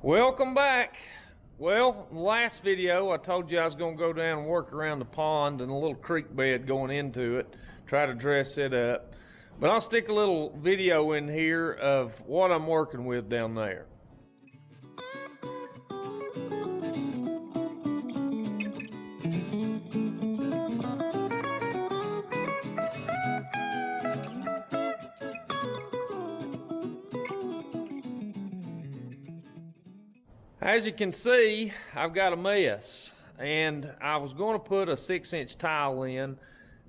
Welcome back. Well, in the last video I told you I was going to go down and work around the pond and a little creek bed going into it, try to dress it up. But I'll stick a little video in here of what I'm working with down there. As you can see, I've got a mess, and I was going to put a 6-inch tile in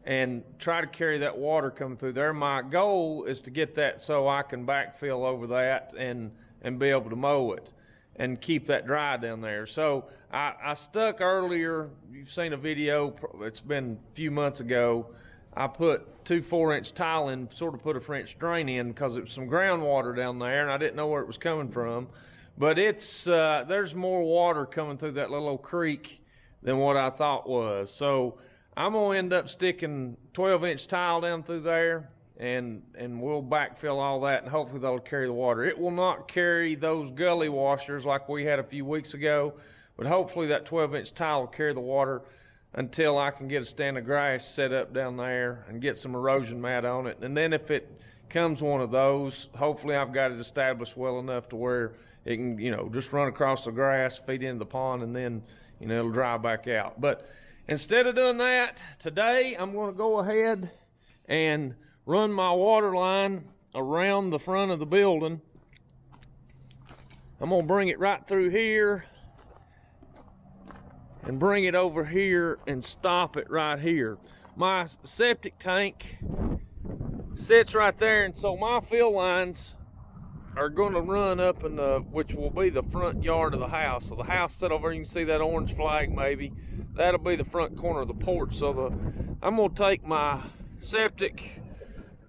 and try to carry that water coming through there. My goal is to get that so I can backfill over that and be able to mow it and keep that dry down there. So I stuck earlier, you've seen a video, it's been a few months ago, I put 2 4-inch tile in, sort of put a French drain in because it was some groundwater down there and I didn't know where it was coming from. But it's there's more water coming through that little old creek than what I thought was. So I'm gonna end up sticking 12-inch tile down through there, and we'll backfill all that, and hopefully that'll carry the water. It will not carry those gully washers like we had a few weeks ago, but hopefully that 12-inch tile will carry the water until I can get a stand of grass set up down there and get some erosion mat on it. And then if it comes one of those, hopefully I've got it established well enough to where it can, just run across the grass, feed into the pond, and then, it'll dry back out. But instead of doing that, today I'm going to go ahead and run my water line around the front of the building. I'm going to bring it right through here and bring it over here and stop it right here. My septic tank sits right there, and so my fill lines are going to run up in which will be the front yard of the house. So the house set over, you can see that orange flag maybe. That'll be the front corner of the porch. So I'm going to take my septic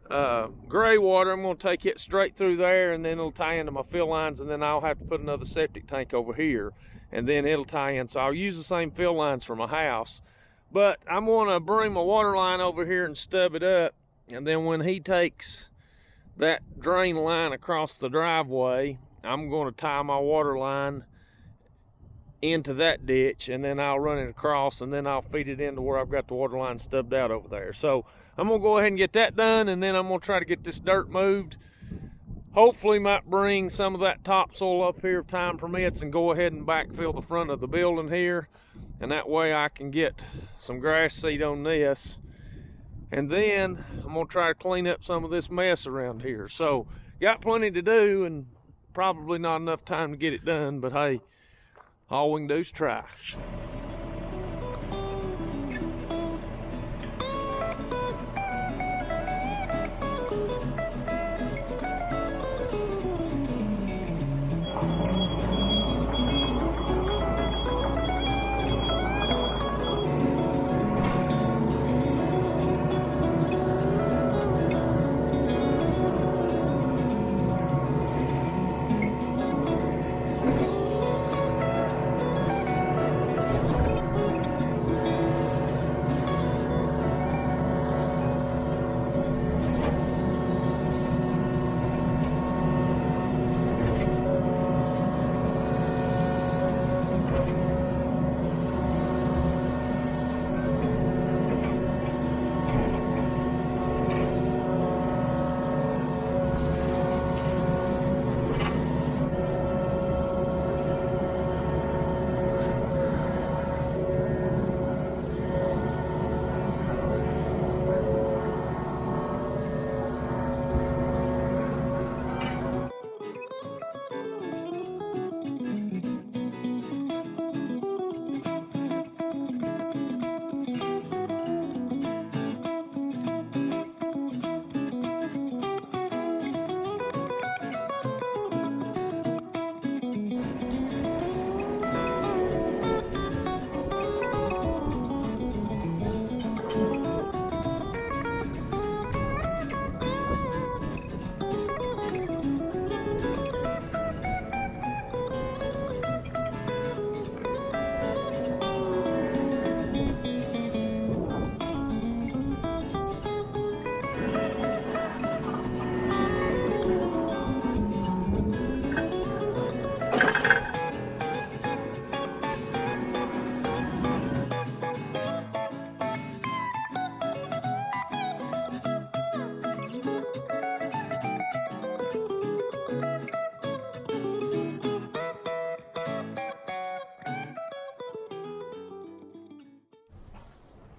gray water, I'm going to take it straight through there, and then it'll tie into my fill lines, and then I'll have to put another septic tank over here, and then it'll tie in. So I'll use the same fill lines for my house. But I'm going to bring my water line over here and stub it up, and then when he takes that drain line across the driveway, I'm going to tie my water line into that ditch, and then I'll run it across, and then I'll feed it into where I've got the water line stubbed out over there. So I'm going to go ahead and get that done, and then I'm going to try to get this dirt moved. Hopefully might bring some of that topsoil up here if time permits and go ahead and backfill the front of the building here, and that way I can get some grass seed on this. And then I'm going to try to clean up some of this mess around here. So, got plenty to do and probably not enough time to get it done, but hey, all we can do is try.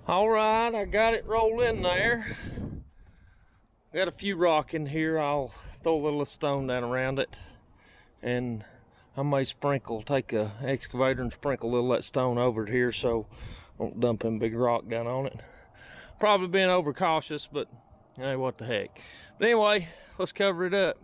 All right, I got it rolled in there. Got a few rock in here. I'll throw a little stone down around it, and I may take a excavator and sprinkle a little of that stone over it here so I won't dump them big rock down on it. Probably being overcautious, but hey, what the heck. But anyway, let's cover it up.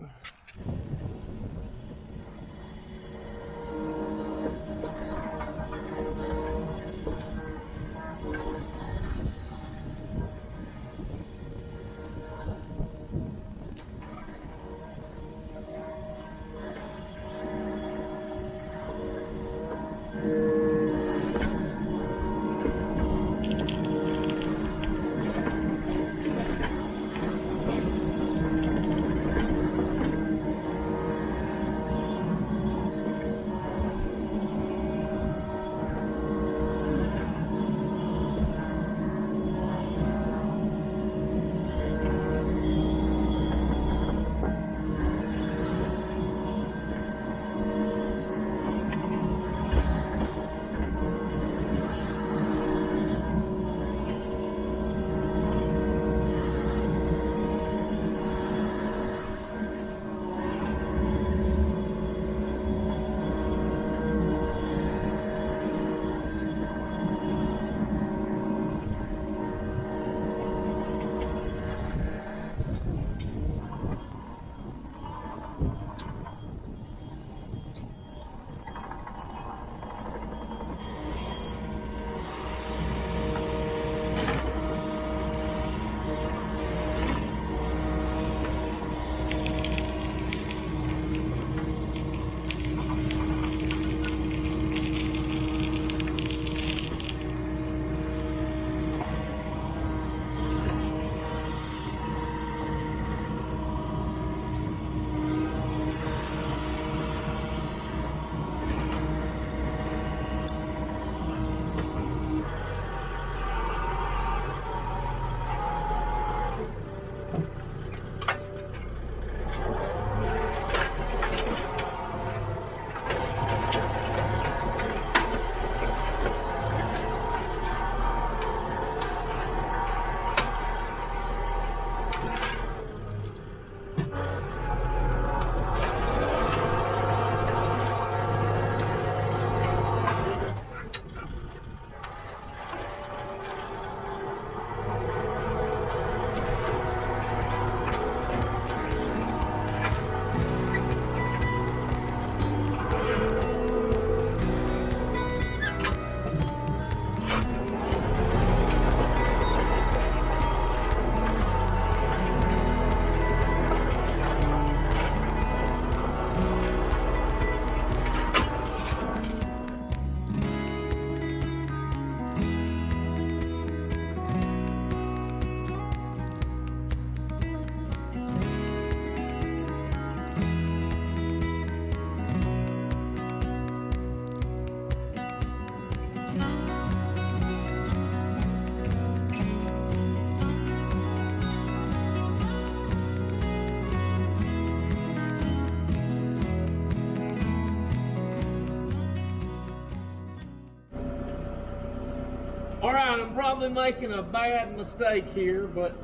Alright, I'm probably making a bad mistake here, but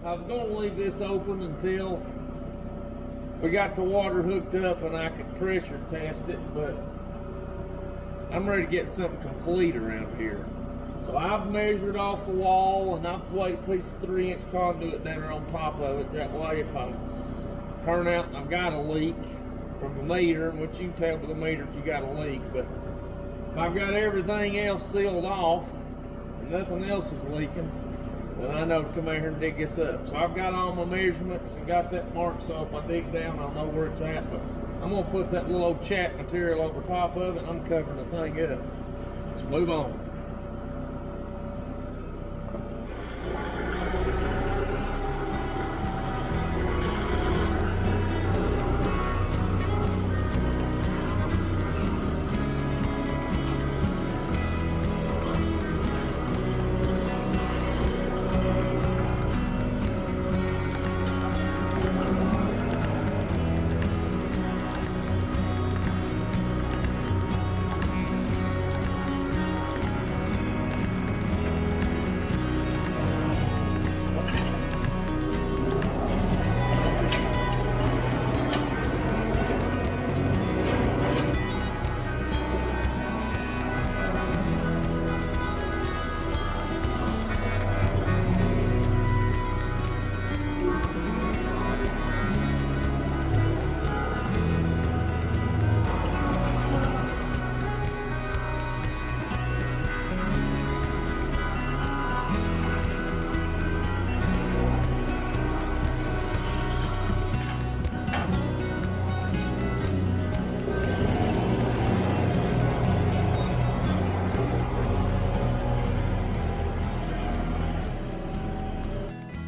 I was going to leave this open until we got the water hooked up and I could pressure test it, but I'm ready to get something complete around here. So I've measured off the wall and I've laid a piece of 3-inch conduit down there on top of it. That way if I turn out and I've got a leak from the meter, which you can tell by the meter if you got a leak, but if I've got everything else sealed off and nothing else is leaking, then I know to come out here and dig this up. So I've got all my measurements and got that marked, so if I dig down I'll know where it's at. But I'm going to put that little old chat material over top of it and I'm covering the thing up. Let's move on.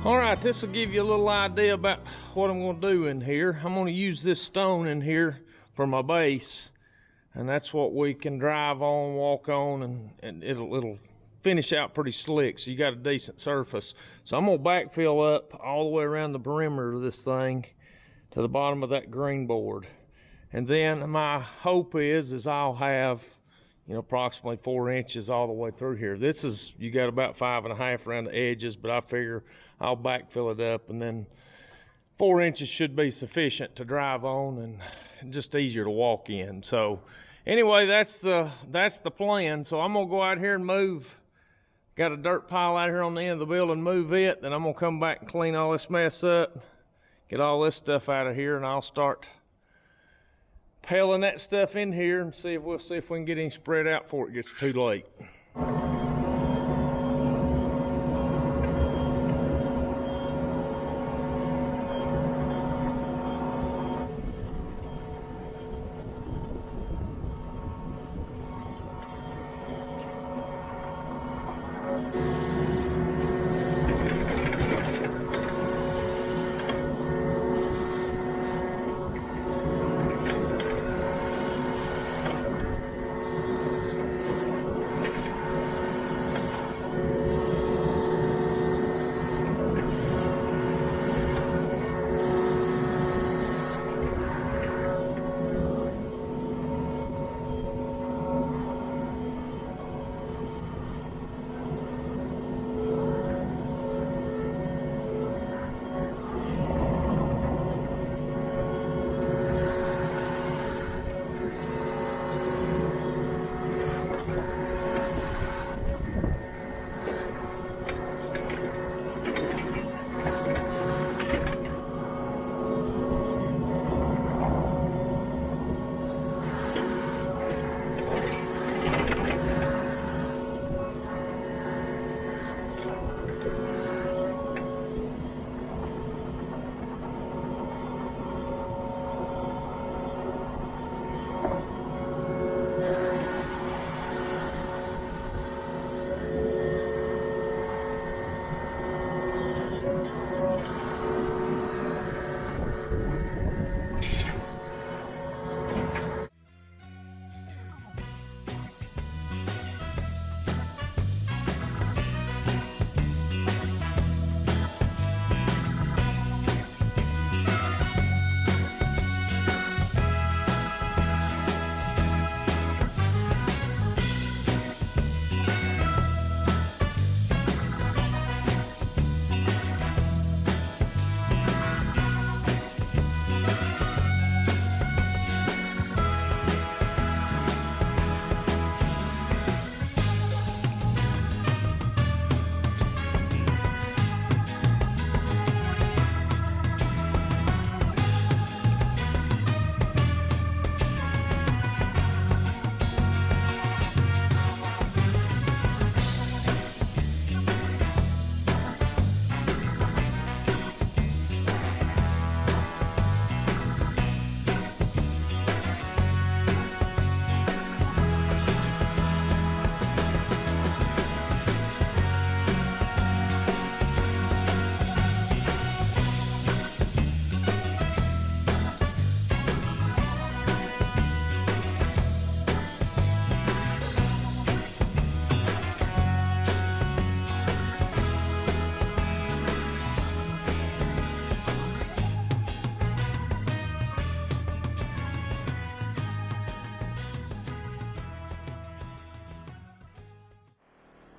All right, this will give you a little idea about what I'm gonna do in here. I'm gonna use this stone in here for my base, and that's what we can drive on, walk on, and it'll finish out pretty slick, so you got a decent surface. So I'm gonna backfill up all the way around the perimeter of this thing to the bottom of that green board. And then my hope is I'll have, you know, approximately 4 inches all the way through here. This is, you got about 5.5 around the edges, but I figure I'll backfill it up, and then 4 inches should be sufficient to drive on and just easier to walk in. So anyway, that's the plan. So I'm gonna go out here and move. Got a dirt pile out here on the end of the building, move it, then I'm gonna come back and clean all this mess up, get all this stuff out of here, and I'll start piling that stuff in here and we'll see if we can get any spread out before it gets too late.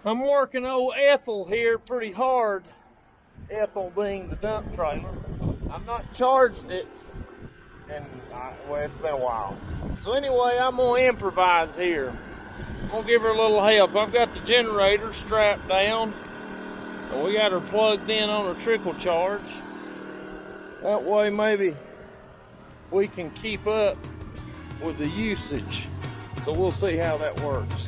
I'm working old Ethel here pretty hard. Ethel being the dump trailer. I've not charged it, and well, it's been a while. So anyway, I'm gonna improvise here. I'm gonna give her a little help. I've got the generator strapped down, and we got her plugged in on a trickle charge. That way maybe we can keep up with the usage. So we'll see how that works.